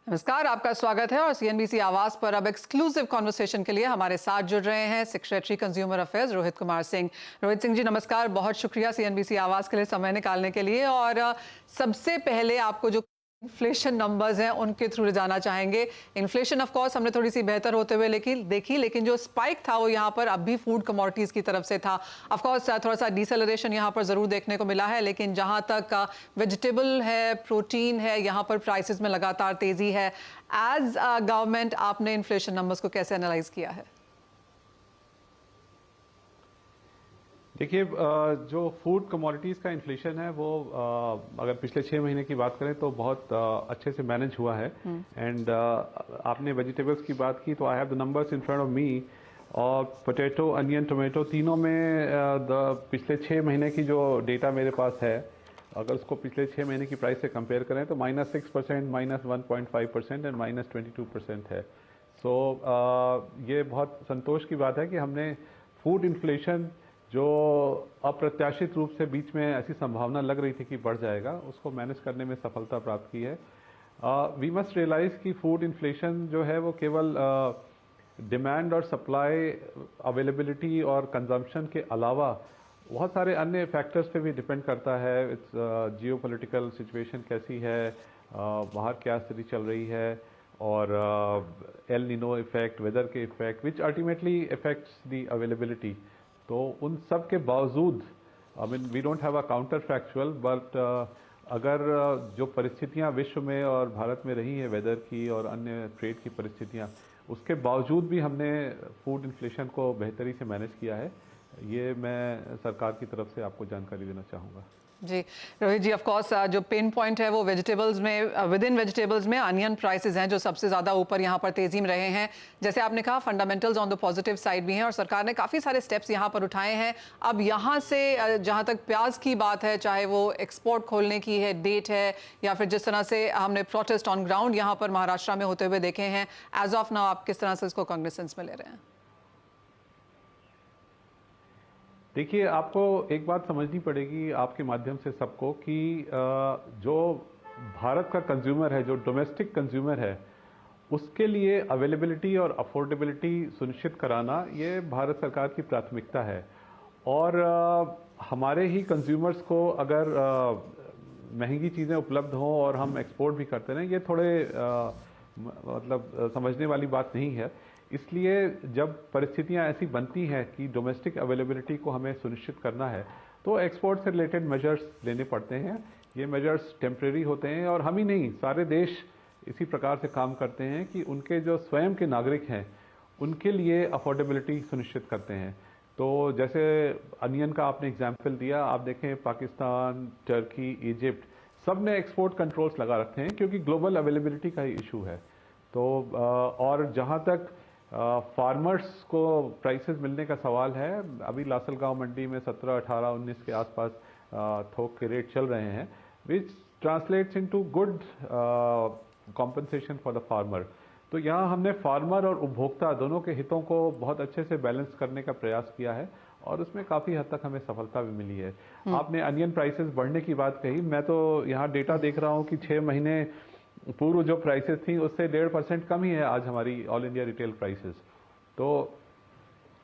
नमस्कार, आपका स्वागत है और सीएनबीसी आवाज पर अब एक्सक्लूसिव कॉन्वर्सेशन के लिए हमारे साथ जुड़ रहे हैं secretary consumer affairs Rohit Kumar Singh. Rohit Singh ji नमस्कार, बहुत शुक्रिया सीएनबीसी आवाज के लिए समय निकालने के लिए। और सबसे पहले आपको जो इन्फ्लेशन नंबर्स हैं उनके थ्रू जाना चाहेंगे। इन्फ्लेशन ऑफ कोर्स हमने थोड़ी सी बेहतर होते हुए लेकिन जो स्पाइक था वो यहाँ पर अब भी फूड कमोडिटीज की तरफ से था। ऑफ कोर्स थोड़ा सा डिसेलरेशन यहाँ पर जरूर देखने को मिला है, लेकिन जहाँ तक वेजिटेबल है, प्रोटीन है, यहाँ पर प्राइसेस में लगातार तेजी है। एज गवर्नमेंट आपने इन्फ्लेशन नंबर्स को कैसे एनालाइज किया है? देखिए, जो फूड कमोडिटीज़ का इन्फ्लेशन है वो अगर पिछले 6 महीने की बात करें तो बहुत अच्छे से मैनेज हुआ है। एंड आपने वेजिटेबल्स की बात की तो I have the numbers in front of me. और पोटैटो, अनियन, टोमेटो तीनों में पिछले 6 महीने की जो डेटा मेरे पास है, अगर उसको पिछले 6 महीने की प्राइस से कंपेयर करें तो -6%, -1.5% एंड -22% है। सो ये बहुत संतोष की बात है कि हमने फूड इन्फ्लेशन जो अप्रत्याशित रूप से बीच में ऐसी संभावना लग रही थी कि बढ़ जाएगा, उसको मैनेज करने में सफलता प्राप्त की है। वी मस्ट रियलाइज कि फूड इन्फ्लेशन जो है वो केवल डिमांड और सप्लाई, अवेलेबिलिटी और कंजम्पशन के अलावा बहुत सारे अन्य फैक्टर्स पे भी डिपेंड करता है। इट्स जियोपॉलिटिकल सिचुएशन कैसी है, बाहर क्या स्थिति चल रही है, और एल नीनो इफेक्ट, वेदर के effect which ultimately effects the availability. तो उन सब के बावजूद I mean we don't have a counterfactual, but अगर जो परिस्थितियां विश्व में और भारत में रही है, वेदर की और अन्य ट्रेड की परिस्थितियां, उसके बावजूद भी हमने फूड इन्फ्लेशन को बेहतरी से मैनेज किया है। ये मैं सरकार की तरफ से आपको जानकारी देना चाहूँगा। जी रोहित जी, ऑफ कोर्स जो पेन पॉइंट है वो वेजिटेबल्स में, विद इन वेजिटेबल्स में अनियन प्राइसेस हैं जो सबसे ज़्यादा ऊपर यहाँ पर तेजी में रहे हैं। जैसे आपने कहा, fundamentals on the positive side भी हैं और सरकार ने काफ़ी सारे स्टेप्स यहाँ पर उठाए हैं। अब यहाँ से जहाँ तक प्याज की बात है, चाहे वो एक्सपोर्ट खोलने की है डेट है, या फिर जिस तरह से हमने प्रोटेस्ट ऑन ग्राउंड यहाँ पर महाराष्ट्र में होते हुए देखे हैं, एज ऑफ नाउ आप किस तरह से इसको कॉग्निसेंस में ले रहे हैं? देखिए, आपको एक बात समझनी पड़ेगी आपके माध्यम से सबको कि जो भारत का कंज्यूमर है, जो डोमेस्टिक कंज्यूमर है, उसके लिए अवेलेबिलिटी और अफोर्डेबिलिटी सुनिश्चित कराना ये भारत सरकार की प्राथमिकता है। और हमारे ही कंज्यूमर्स को अगर महंगी चीज़ें उपलब्ध हों और हम एक्सपोर्ट भी करते रहें, ये थोड़े मतलब समझने वाली बात नहीं है। इसलिए जब परिस्थितियां ऐसी बनती हैं कि डोमेस्टिक अवेलेबिलिटी को हमें सुनिश्चित करना है, तो एक्सपोर्ट से रिलेटेड मेजर्स लेने पड़ते हैं। ये मेजर्स टेम्परेरी होते हैं और हम ही नहीं, सारे देश इसी प्रकार से काम करते हैं कि उनके जो स्वयं के नागरिक हैं उनके लिए अफोर्डेबिलिटी सुनिश्चित करते हैं। तो जैसे अनियन का आपने एग्जाम्पल दिया, आप देखें पाकिस्तान, टर्की, इजिप्ट, सब ने एक्सपोर्ट कंट्रोल्स लगा रखे हैं क्योंकि ग्लोबल अवेलेबिलिटी का ही इशू है। तो और जहाँ तक फार्मर्स को प्राइसेस मिलने का सवाल है, अभी लासलगांव मंडी में 17, 18, 19 के आसपास थोक के रेट चल रहे हैं, which translates into good compensation for the farmer. तो यहाँ हमने फार्मर और उपभोक्ता दोनों के हितों को बहुत अच्छे से बैलेंस करने का प्रयास किया है और उसमें काफ़ी हद तक हमें सफलता भी मिली है। आपने अनियन प्राइसेस बढ़ने की बात कही, मैं तो यहाँ डेटा देख रहा हूँ कि 6 महीने पूर्व जो प्राइसेस थी उससे 1.5% कम ही है आज हमारी ऑल इंडिया रिटेल प्राइसेस। तो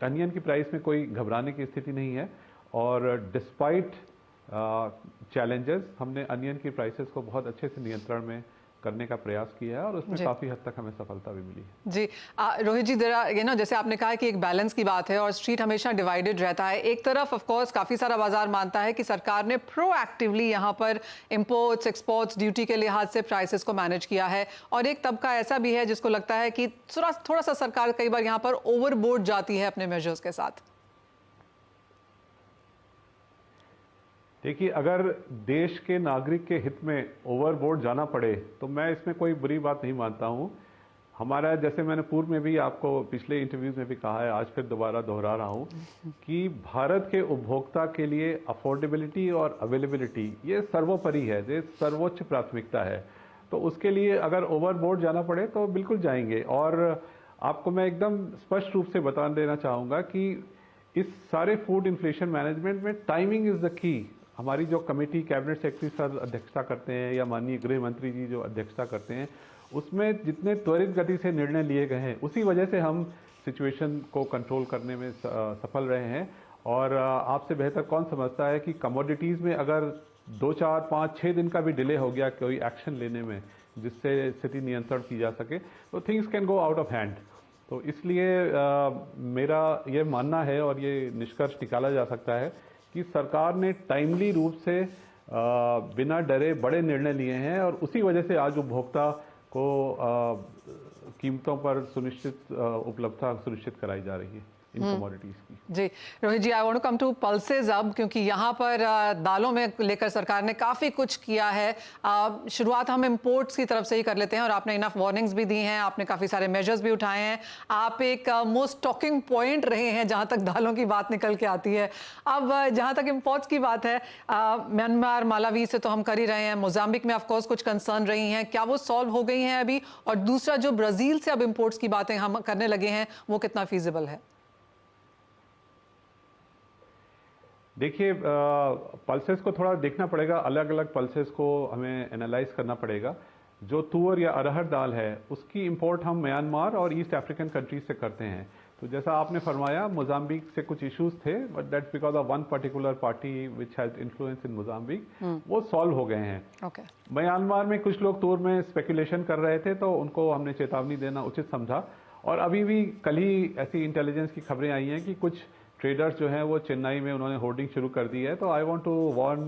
अनियन की प्राइस में कोई घबराने की स्थिति नहीं है और डिस्पाइट चैलेंजेस हमने अनियन की प्राइसेस को बहुत अच्छे से नियंत्रण में करने का प्रयास किया है और उसमें काफी हद तक हमें सफलता भी मिली है। जी रोहित जी, जैसे आपने कहा कि एक बैलेंस की बात है और स्ट्रीट हमेशा डिवाइडेड रहता है। एक तरफ ऑफ कोर्स काफी सारा बाजार मानता है कि सरकार ने प्रोएक्टिवली यहाँ पर इंपोर्ट्स, एक्सपोर्ट्स, ड्यूटी के लिहाज से प्राइसेस को मैनेज किया है, और एक तबका ऐसा भी है जिसको लगता है कि थोड़ा सा सरकार कई बार यहाँ पर ओवरबोर्ड जाती है अपने मेजर्स के साथ। देखिए, अगर देश के नागरिक के हित में ओवरबोर्ड जाना पड़े तो मैं इसमें कोई बुरी बात नहीं मानता हूँ। हमारा, जैसे मैंने पूर्व में भी आपको पिछले इंटरव्यूज में भी कहा है, आज फिर दोबारा दोहरा रहा हूँ कि भारत के उपभोक्ता के लिए अफोर्डेबिलिटी और अवेलेबिलिटी ये सर्वोपरि है, ये सर्वोच्च प्राथमिकता है। तो उसके लिए अगर ओवरबोर्ड जाना पड़े तो बिल्कुल जाएंगे। और आपको मैं एकदम स्पष्ट रूप से बता देना चाहूँगा कि इस सारे फूड इन्फ्लेशन मैनेजमेंट में टाइमिंग इज द की। हमारी जो कमेटी कैबिनेट सेक्रेटरी सर अध्यक्षता करते हैं या माननीय गृह मंत्री जी जो अध्यक्षता करते हैं, उसमें जितने त्वरित गति से निर्णय लिए गए हैं उसी वजह से हम सिचुएशन को कंट्रोल करने में सफल रहे हैं। और आपसे बेहतर कौन समझता है कि कमोडिटीज़ में अगर 2, 4, 5, 6 दिन का भी डिले हो गया कोई एक्शन लेने में जिससे स्थिति नियंत्रण की जा सके, तो things can go out of hand. तो इसलिए मेरा ये मानना है और ये निष्कर्ष निकाला जा सकता है कि सरकार ने टाइमली रूप से बिना डरे बड़े निर्णय लिए हैं और उसी वजह से आज उपभोक्ता को कीमतों पर सुनिश्चित उपलब्धता सुनिश्चित कराई जा रही है इन कमोडिटीज की। जी Rohit ji, I want to come to pulses अब, क्योंकि यहाँ पर दालों में लेकर सरकार ने काफ़ी कुछ किया है। शुरुआत हम इंपोर्ट्स की तरफ से ही कर लेते हैं और आपने इनफ वार्निंग्स भी दी हैं, आपने काफ़ी सारे मेजर्स भी उठाए हैं। आप एक मोस्ट टॉकिंग पॉइंट रहे हैं जहाँ तक दालों की बात निकल के आती है। अब जहाँ तक इंपोर्ट्स की बात है, म्यांमार, मालावी से तो हम कर ही रहे हैं, मोजाम्बिक में ऑफकोर्स कुछ कंसर्न रही हैं, क्या वो सॉल्व हो गई हैं अभी? और दूसरा जो ब्राज़ील से अब इंपोर्ट्स की बातें हम करने लगे हैं, वो कितना फीजिबल है? देखिए, पल्सेस को थोड़ा देखना पड़ेगा, अलग अलग पल्सेस को हमें एनालाइज करना पड़ेगा। जो तुअर या अरहर दाल है उसकी इंपोर्ट हम म्यांमार और ईस्ट अफ्रीकन कंट्रीज से करते हैं। तो जैसा आपने फरमाया, मोजाम्बिक से कुछ इश्यूज थे, but that's because of one particular party which has influence in Mozambique, वो सॉल्व हो गए हैं। म्यांमार में कुछ लोग तुअर में स्पेकुलेशन कर रहे थे, तो उनको हमने चेतावनी देना उचित समझा। और अभी भी कल ही ऐसी इंटेलिजेंस की खबरें आई हैं कि कुछ ट्रेडर्स जो हैं वो चेन्नई में उन्होंने होर्डिंग शुरू कर दी है। तो I want to warn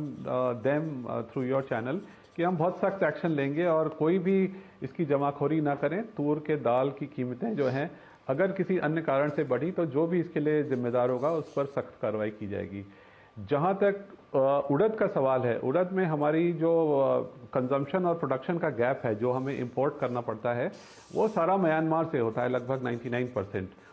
them through your channel कि हम बहुत सख्त एक्शन लेंगे और कोई भी इसकी जमाखोरी ना करें। तूर के दाल की कीमतें जो हैं अगर किसी अन्य कारण से बढ़ी तो जो भी इसके लिए जिम्मेदार होगा उस पर सख्त कार्रवाई की जाएगी। जहां तक उड़द का सवाल है, उड़द में हमारी जो कंजम्पशन और प्रोडक्शन का गैप है जो हमें इंपोर्ट करना पड़ता है, वो सारा म्यांमार से होता है, लगभग 99%।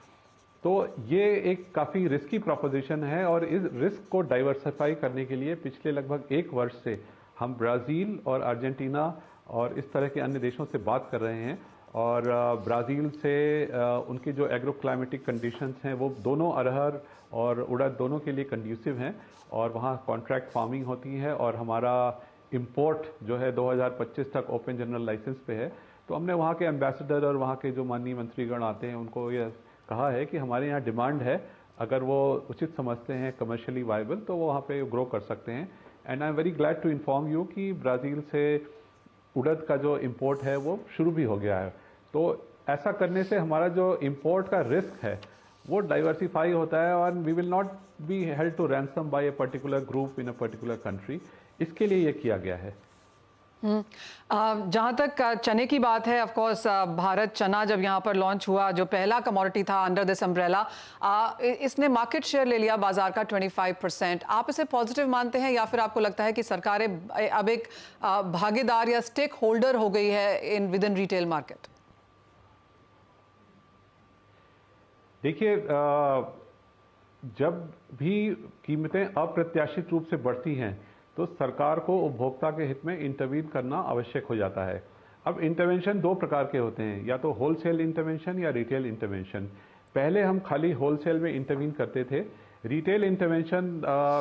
तो ये एक काफ़ी रिस्की प्रोपोजिशन है और इस रिस्क को डाइवर्सिफाई करने के लिए पिछले लगभग 1 वर्ष से हम ब्राज़ील और अर्जेंटीना और इस तरह के अन्य देशों से बात कर रहे हैं। और ब्राज़ील से उनकी जो एग्रो क्लाइमेटिक कंडीशंस हैं वो दोनों अरहर और उड़द दोनों के लिए कंड्यूसिव हैं और वहाँ कॉन्ट्रैक्ट फार्मिंग होती है और हमारा इंपोर्ट जो है 2025 तक ओपन जनरल लाइसेंस पे है। तो हमने वहाँ के एम्बेसडर और वहाँ के जो माननीय मंत्रीगण आते हैं उनको ये कहा है कि हमारे यहाँ डिमांड है, अगर वो उचित समझते हैं कमर्शियली वायबल तो वो वहाँ पे ग्रो कर सकते हैं। And I am very glad to inform you कि ब्राज़ील से उड़द का जो इंपोर्ट है वो शुरू भी हो गया है। तो ऐसा करने से हमारा जो इंपोर्ट का रिस्क है वो डाइवर्सिफाई होता है और we will not be held to ransom by a particular group in a particular country. इसके लिए ये किया गया है। जहाँ तक चने की बात है, ऑफ कोर्स भारत चना जब यहाँ पर लॉन्च हुआ, जो पहला कमोडिटी था अंडर दिस अम्ब्रेला, इसने मार्केट शेयर ले लिया बाजार का 25%। आप इसे पॉजिटिव मानते हैं या फिर आपको लगता है कि सरकारें अब एक भागीदार या स्टेक होल्डर हो गई है in with in retail market? देखिए, जब भी कीमतें अप्रत्याशित रूप से बढ़ती हैं तो सरकार को उपभोक्ता के हित में इंटरवीन करना आवश्यक हो जाता है। अब इंटरवेंशन 2 प्रकार के होते हैं, या तो होलसेल इंटरवेंशन या रिटेल इंटरवेंशन। पहले हम खाली होलसेल में इंटरवीन करते थे। रिटेल इंटरवेंशन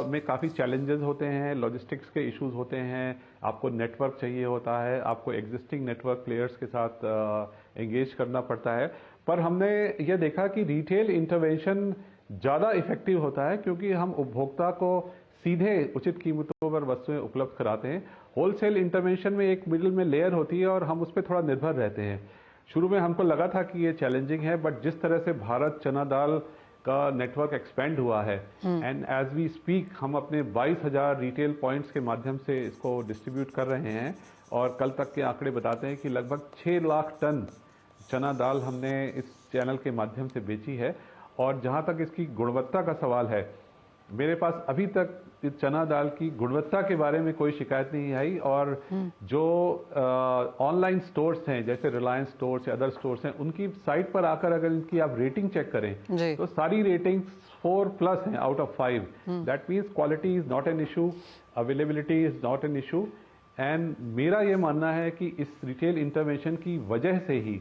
में काफ़ी चैलेंजेस होते हैं, लॉजिस्टिक्स के इश्यूज होते हैं, आपको नेटवर्क चाहिए होता है, आपको एग्जिस्टिंग नेटवर्क प्लेयर्स के साथ एंगेज करना पड़ता है। पर हमने ये देखा कि रिटेल इंटरवेंशन ज़्यादा इफेक्टिव होता है क्योंकि हम उपभोक्ता को सीधे उचित कीमतों पर वस्तुएं उपलब्ध कराते हैं। होलसेल इंटरवेंशन में एक मिडिल में लेयर होती है और हम उस पर थोड़ा निर्भर रहते हैं। शुरू में हमको लगा था कि ये चैलेंजिंग है, बट जिस तरह से भारत चना दाल का नेटवर्क एक्सपेंड हुआ है एंड एज वी स्पीक हम अपने 22,000 रिटेल पॉइंट्स के माध्यम से इसको डिस्ट्रीब्यूट कर रहे हैं और कल तक के आंकड़े बताते हैं कि लगभग 6 लाख टन चना दाल हमने इस चैनल के माध्यम से बेची है। और जहाँ तक इसकी गुणवत्ता का सवाल है, मेरे पास अभी तक इस चना दाल की गुणवत्ता के बारे में कोई शिकायत नहीं आई। और जो ऑनलाइन स्टोर्स हैं जैसे रिलायंस स्टोर्स या अदर स्टोर्स हैं, उनकी साइट पर आकर अगर इनकी आप रेटिंग चेक करें तो सारी रेटिंग्स 4+ हैं out of 5। That means quality is not an issue, availability is not an issue. And मेरा ये मानना है कि इस रिटेल इंटरवेंशन की वजह से ही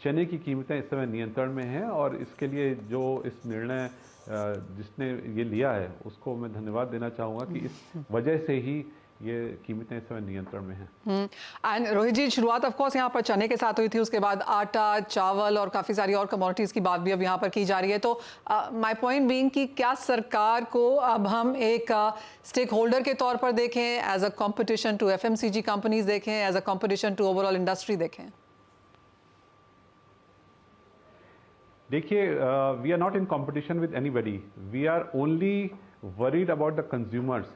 चने की कीमतें इस समय नियंत्रण में हैं और इसके लिए जो इस निर्णय जिसने ये लिया है उसको मैं धन्यवाद देना चाहूँगा कि इस वजह से ही ये कीमतें इस समय नियंत्रण में हैं। एंड रोहित जी, शुरुआत ऑफ कोर्स यहाँ पर चने के साथ हुई थी, उसके बाद आटा, चावल और काफ़ी सारी और कमोडिटीज़ की बात भी अब यहाँ पर की जा रही है। तो माय पॉइंट बीइंग कि क्या सरकार को अब हम एक स्टेक होल्डर के तौर पर देखें, as a competition to FMCG companies देखें, as a competition to overall industry देखें? देखिए, we are not in competition with anybody, we are only worried about the consumers.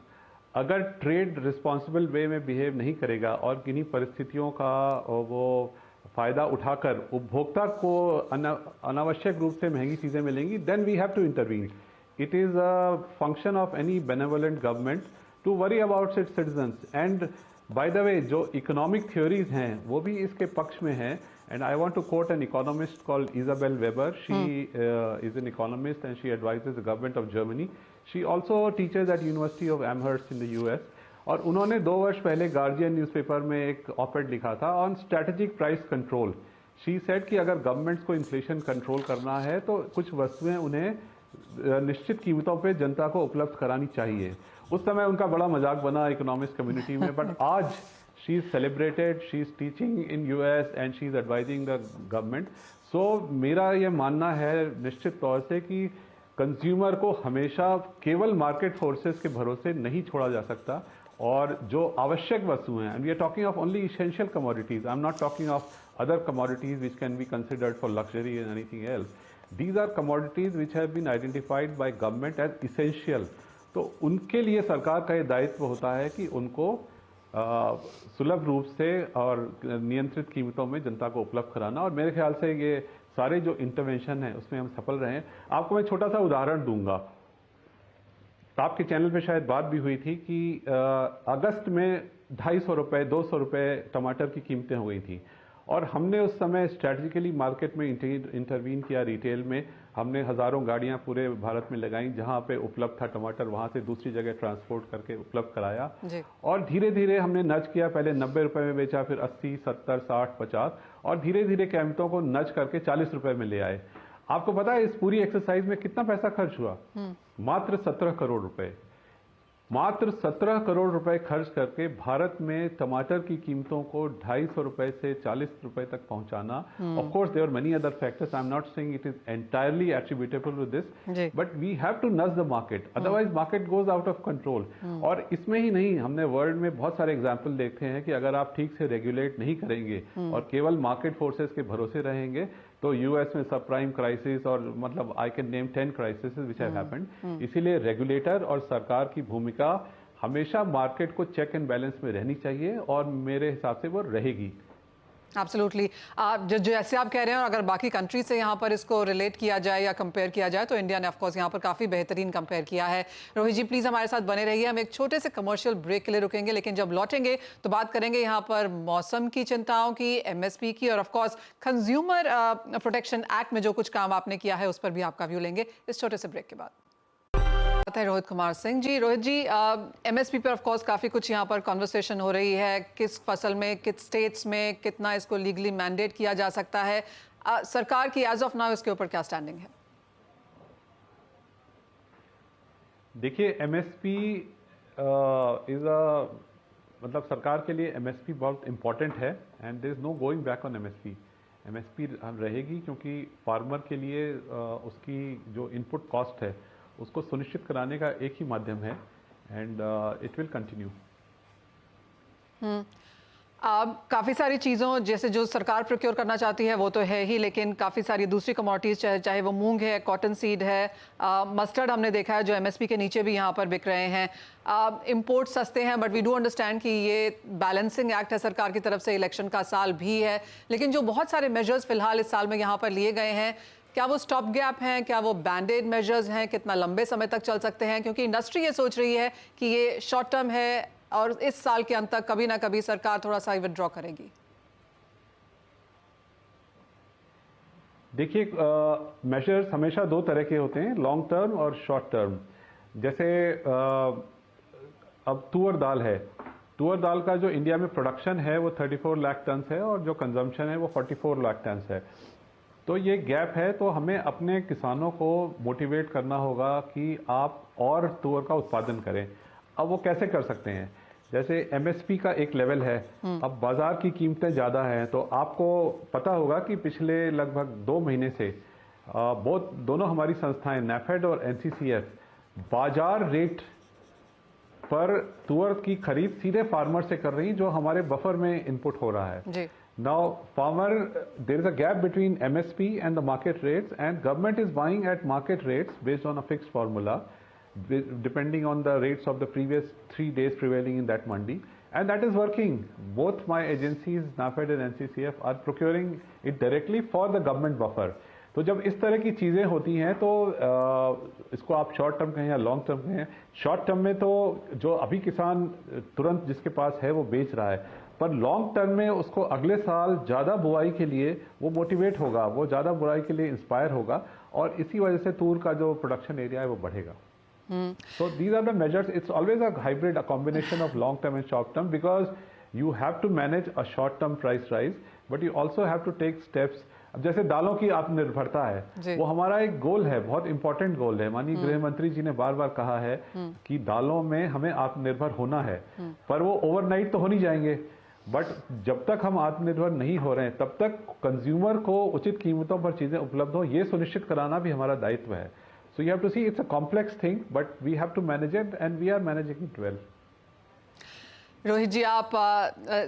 अगर ट्रेड रिस्पॉन्सिबल वे में behave नहीं करेगा और किन्हीं परिस्थितियों का वो फ़ायदा उठाकर उपभोक्ता को अनावश्यक रूप से महंगी चीज़ें मिलेंगी, then we have to intervene. It is a function of any benevolent government to worry about its citizens. And by the way, जो इकोनॉमिक थ्योरीज हैं वो भी इसके पक्ष में हैं। And I want to quote an economist called Isabel Weber. She is an economist and she advises the government of Germany. She also teaches at University of Amherst in the US. और उन्होंने 2 वर्ष पहले guardian newspaper में एक ऑपेड लिखा था on strategic price control. She said कि अगर गवर्नमेंट्स को इन्फ्लेशन कंट्रोल करना है तो कुछ वस्तुएं उन्हें निश्चित कीमतों पे जनता को उपलब्ध करानी चाहिए। उस समय उनका बड़ा मजाक बना इकोनॉमिक्स कम्युनिटी में, बट आज she is celebrated, she is teaching in US and she is advising the government. So मेरा ये मानना है निश्चित तौर से कि कंज्यूमर को हमेशा केवल मार्केट फोर्सेस के भरोसे नहीं छोड़ा जा सकता, और जो आवश्यक वस्तुएं हैं, and we are talking of only essential commodities, I am not talking of other commodities which can be considered for luxury and anything else. These are commodities which have been identified by government as essential. तो उनके लिए सरकार का ये दायित्व होता है कि उनको सुलभ रूप से और नियंत्रित कीमतों में जनता को उपलब्ध कराना, और मेरे ख्याल से ये सारे जो इंटरवेंशन है उसमें हम सफल रहे हैं। आपको मैं छोटा सा उदाहरण दूंगा। आपके चैनल पे शायद बात भी हुई थी कि अगस्त में 250 रुपये 200 रुपये टमाटर की कीमतें हो गई थी, और हमने उस समय स्ट्रैटेजिकली मार्केट में इंटरवीन किया। रिटेल में हमने हज़ारों गाड़ियां पूरे भारत में लगाई, जहां पे उपलब्ध था टमाटर वहां से दूसरी जगह ट्रांसपोर्ट करके उपलब्ध कराया और धीरे धीरे हमने नज किया। पहले 90 रुपये में बेचा, फिर 80, 70, 60, 50 और धीरे धीरे कीमतों को नज करके 40 रुपये में ले आए। आपको पता है इस पूरी एक्सरसाइज में कितना पैसा खर्च हुआ? मात्र 17 करोड़ रुपए। मात्र 17 करोड़ रुपए खर्च करके भारत में टमाटर की कीमतों को 250 रुपए से 40 रुपए तक पहुंचाना। Of course there are many other factors, I am not saying it is entirely attributable to this, but we have to nudge the market, otherwise market goes out of control. और इसमें ही नहीं, हमने वर्ल्ड में बहुत सारे example देखते हैं कि अगर आप ठीक से रेगुलेट नहीं करेंगे और केवल मार्केट फोर्सेस के भरोसे रहेंगे तो यूएस में सब प्राइम क्राइसिस और मतलब I can name 10 crisis which have happened. इसीलिए रेगुलेटर और सरकार की भूमिका हमेशा मार्केट को चेक एंड बैलेंस में रहनी चाहिए, और मेरे हिसाब से वो रहेगी। एब्सोल्युटली। जैसे आप कह रहे हैं, और अगर बाकी कंट्री से यहाँ पर इसको रिलेट किया जाए या कंपेयर किया जाए तो इंडिया ने ऑफकोर्स यहाँ पर काफ़ी बेहतरीन कंपेयर किया है। रोहित जी प्लीज़ हमारे साथ बने रहिए, हम एक छोटे से कमर्शियल ब्रेक के लिए रुकेंगे, लेकिन जब लौटेंगे तो बात करेंगे यहाँ पर मौसम की चिंताओं की, एमएसपी की, और ऑफकोर्स कंज्यूमर प्रोटेक्शन एक्ट में जो कुछ काम आपने किया है उस पर भी आपका व्यू लेंगे इस छोटे से ब्रेक के बाद। है रोहित कुमार सिंह जी। रोहित जी, एमएसपी पर ऑफ कोर्स काफ़ी कुछ यहाँ पर कॉन्वर्सेशन हो रही है, किस फसल में, किस स्टेट्स में कितना इसको लीगली मैंडेट किया जा सकता है। सरकार की एज ऑफ नाउ इसके ऊपर क्या स्टैंडिंग है? देखिए, एमएसपी इज अ मतलब सरकार के लिए एमएसपी बहुत इंपॉर्टेंट है, and there is no going back on MSP. MSP रहेगी क्योंकि फार्मर के लिए उसकी जो इनपुट कॉस्ट है उसको सुनिश्चित कराने का एक ही माध्यम है, एंड इट विल कंटिन्यू। काफ़ी सारी चीज़ों जैसे जो सरकार प्रोक्योर करना चाहती है वो तो है ही, लेकिन काफ़ी सारी दूसरी कमोडिटीज़ चाहे वो मूंग है, कॉटन सीड है, मस्टर्ड हमने देखा है जो एमएसपी के नीचे भी यहाँ पर बिक रहे हैं। इंपोर्ट सस्ते हैं, बट वी डू अंडरस्टैंड कि ये बैलेंसिंग एक्ट है सरकार की तरफ से, इलेक्शन का साल भी है, लेकिन जो बहुत सारे मेजर्स फिलहाल इस साल में यहाँ पर लिए गए हैं, क्या वो स्टॉप गैप हैं, क्या वो बैंडेड मेजर्स हैं, कितना लंबे समय तक चल सकते हैं? क्योंकि इंडस्ट्री ये सोच रही है कि ये शॉर्ट टर्म है और इस साल के अंत तक कभी ना कभी सरकार थोड़ा सा विथड्रॉ करेगी। देखिए, मेजर्स हमेशा 2 तरह के होते हैं, लॉन्ग टर्म और शॉर्ट टर्म। जैसे अब तुअर दाल है, तुअर दाल का जो इंडिया में प्रोडक्शन है वो 34 लाख टन है और जो कंजम्पशन है वो 44 लाख टन है। तो ये गैप है, तो हमें अपने किसानों को मोटिवेट करना होगा कि आप और तुअर का उत्पादन करें। अब वो कैसे कर सकते हैं? जैसे एमएसपी का एक लेवल है, अब बाजार की कीमतें ज़्यादा हैं, तो आपको पता होगा कि पिछले लगभग 2 महीने से दोनों हमारी संस्थाएं नैफेड और एनसीसीएफ बाजार रेट पर तुअर की खरीद सीधे फार्मर से कर रही, जो हमारे बफर में इनपुट हो रहा है जी। Now, farmer, there is a gap between MSP and the market rates, and government is buying at market rates based on a fixed formula, depending on the rates of the previous 3 days prevailing in that mandi, and that is working. Both my agencies, NAFED and NCCF, are procuring it directly for the government buffer. तो जब इस तरह की चीज़ें होती हैं तो इसको आप शॉर्ट टर्म कहें या लॉन्ग टर्म कहें, शॉर्ट टर्म में तो जो अभी किसान तुरंत जिसके पास है वो बेच रहा है, पर लॉन्ग टर्म में उसको अगले साल ज़्यादा बुआई के लिए वो मोटिवेट होगा, वो ज़्यादा बुआई के लिए इंस्पायर होगा, और इसी वजह से तूर का जो प्रोडक्शन एरिया है वो बढ़ेगा। So these are the measures. It's always a hybrid, a combination of long term and short term, because you have to manage a short term price rise, but you also have to take steps. अब जैसे दालों की आत्मनिर्भरता है, वो हमारा एक गोल है, बहुत इंपॉर्टेंट गोल है। माननीय गृह मंत्री जी ने बार बार कहा है कि दालों में हमें आत्मनिर्भर होना है, पर वो ओवरनाइट तो हो नहीं जाएंगे। बट जब तक हम आत्मनिर्भर नहीं हो रहे हैं, तब तक कंज्यूमर को उचित कीमतों पर चीजें उपलब्ध हो, ये सुनिश्चित कराना भी हमारा दायित्व है। So you have to see, it's a complex thing, but we have to manage it and we are managing it well. Rohit ji, आप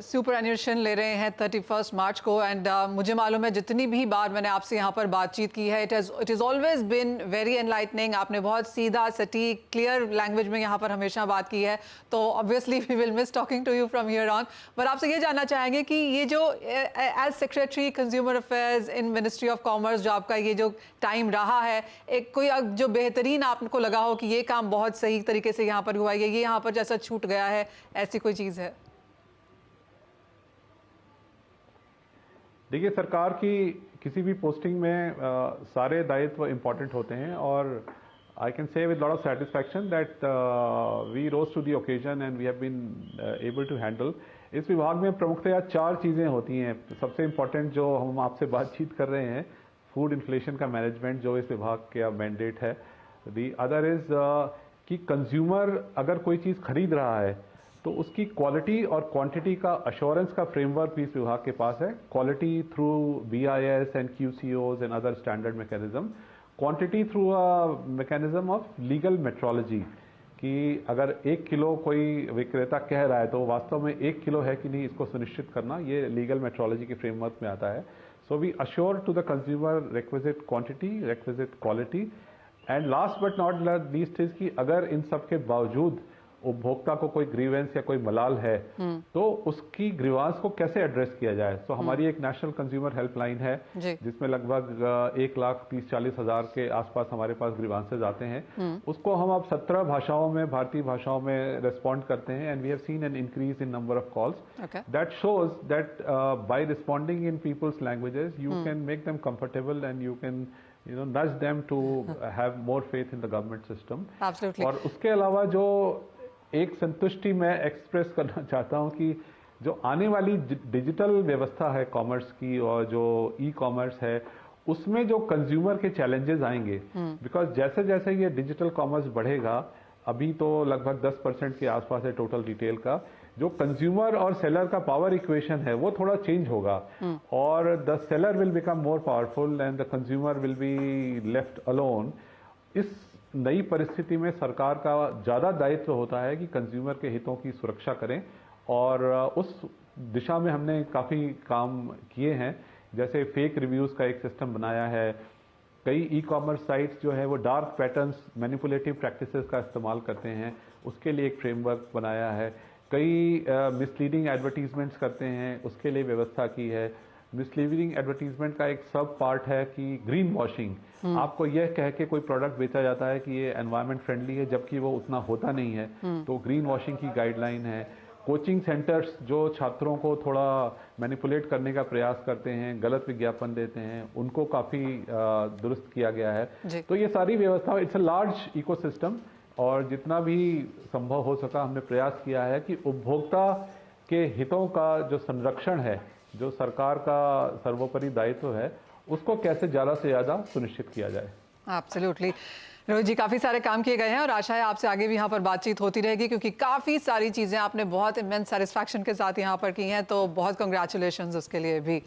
सुपर एन्यूएशन ले रहे हैं 31 मार्च को, एंड मुझे मालूम है जितनी भी बार मैंने आपसे यहाँ पर बातचीत की है, it is always been very enlightening. आपने बहुत सीधा, सटीक, क्लियर लैंग्वेज में यहाँ पर हमेशा बात की है, तो obviously we will miss talking to you from here on. पर आपसे ये जानना चाहेंगे कि ये जो as secretary consumer affairs in ministry of commerce, जो आपका ये जो टाइम रहा है, एक कोई जो बेहतरीन आपको लगा हो कि ये काम बहुत सही तरीके से यहाँ पर हुआ है, ये यहाँ पर जैसा छूट गया है, ऐसी कोई चीज़ है? देखिए, सरकार की किसी भी पोस्टिंग में सारे दायित्व इम्पॉर्टेंट होते हैं, और I can say with lot of satisfaction that we rose to the occasion and we have been able to handle. इस विभाग में प्रमुखतया 4 चीज़ें होती हैं। सबसे इम्पॉर्टेंट जो हम आपसे बातचीत कर रहे हैं, फूड इन्फ्लेशन का मैनेजमेंट, जो इस विभाग का मैंडेट है। दी अदर इज कि कंज्यूमर अगर कोई चीज़ खरीद रहा है तो उसकी क्वालिटी और क्वांटिटी का अश्योरेंस का फ्रेमवर्क भी इस विभाग के पास है। Quality through BIS and QCOs and other standard mechanism, quantity through a mechanism of legal metrology, कि अगर 1 किलो कोई विक्रेता कह रहा है तो वास्तव में 1 किलो है कि नहीं, इसको सुनिश्चित करना, ये लीगल मेट्रोलॉजी के फ्रेमवर्क में आता है। So we assure to the consumer requisite quantity, requisite quality, and last but not least is कि अगर इन सब के बावजूद उपभोक्ता को कोई ग्रीवेंस या कोई मलाल है, तो उसकी ग्रीवांस को कैसे एड्रेस किया जाए। तो हमारी एक नेशनल कंज्यूमर हेल्पलाइन है, जिसमें लगभग 1,30,40,000 के आसपास हमारे पास ग्रीवांसेज आते हैं। उसको हम अब 17 भाषाओं में, भारतीय भाषाओं में रेस्पॉन्ड करते हैं, and we have seen an increase in number of calls. That shows that by responding in people's languages you can make them comfortable and you can nudge them to have more faith in the government system. Absolutely. और उसके अलावा जो एक संतुष्टि मैं express करना चाहता हूं कि जो आने वाली डिजिटल व्यवस्था है कॉमर्स की, और जो ई-कॉमर्स है, उसमें जो कंज्यूमर के चैलेंजेस आएंगे, बिकॉज जैसे जैसे ये डिजिटल कॉमर्स बढ़ेगा, अभी तो लगभग 10% के आसपास है टोटल रिटेल का, जो कंज्यूमर और सेलर का पावर इक्वेशन है वो थोड़ा चेंज होगा, और the seller will become more powerful and the consumer will be left alone. इस नई परिस्थिति में सरकार का ज़्यादा दायित्व होता है कि कंज्यूमर के हितों की सुरक्षा करें, और उस दिशा में हमने काफ़ी काम किए हैं। जैसे फेक रिव्यूज़ का एक सिस्टम बनाया है, कई ई-कॉमर्स साइट्स जो है वो डार्क पैटर्न्स, मैनिपुलेटिव प्रैक्टिसेस का इस्तेमाल करते हैं, उसके लिए एक फ्रेमवर्क बनाया है। कई मिसलीडिंग एडवर्टीजमेंट्स करते हैं, उसके लिए व्यवस्था की है। मिसलीडिंग एडवर्टीजमेंट का एक सब पार्ट है कि ग्रीन वॉशिंग, आपको यह कह के कोई प्रोडक्ट बेचा जाता है कि ये एनवायरनमेंट फ्रेंडली है, जबकि वो उतना होता नहीं है, तो ग्रीन वॉशिंग की गाइडलाइन है। कोचिंग सेंटर्स जो छात्रों को थोड़ा मैनिपुलेट करने का प्रयास करते हैं, गलत विज्ञापन देते हैं, उनको काफ़ी दुरुस्त किया गया है। तो ये सारी व्यवस्था, इट्स अ लार्ज इकोसिस्टम, और जितना भी संभव हो सका हमने प्रयास किया है कि उपभोक्ता के हितों का जो संरक्षण है, जो सरकार का सर्वोपरि दायित्व है, उसको कैसे ज़्यादा से ज़्यादा सुनिश्चित किया जाए। एब्सोल्युटली। रोहित जी, काफ़ी सारे काम किए गए हैं और आशा है आपसे आगे भी यहाँ पर बातचीत होती रहेगी, क्योंकि काफ़ी सारी चीज़ें आपने बहुत इमेंस सेटिस्फैक्शन के साथ यहाँ पर की हैं, तो बहुत कंग्रेचुलेशंस उसके लिए भी।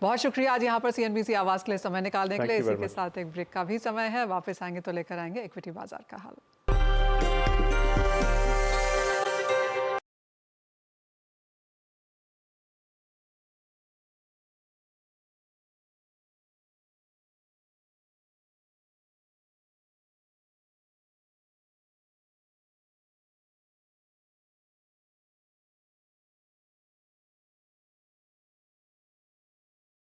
बहुत शुक्रिया आज यहाँ पर CNBC आवाज़ के लिए समय निकालने के लिए। इसी के साथ एक ब्रेक का भी समय है, वापस आएंगे तो लेकर आएंगे इक्विटी बाजार का हाल।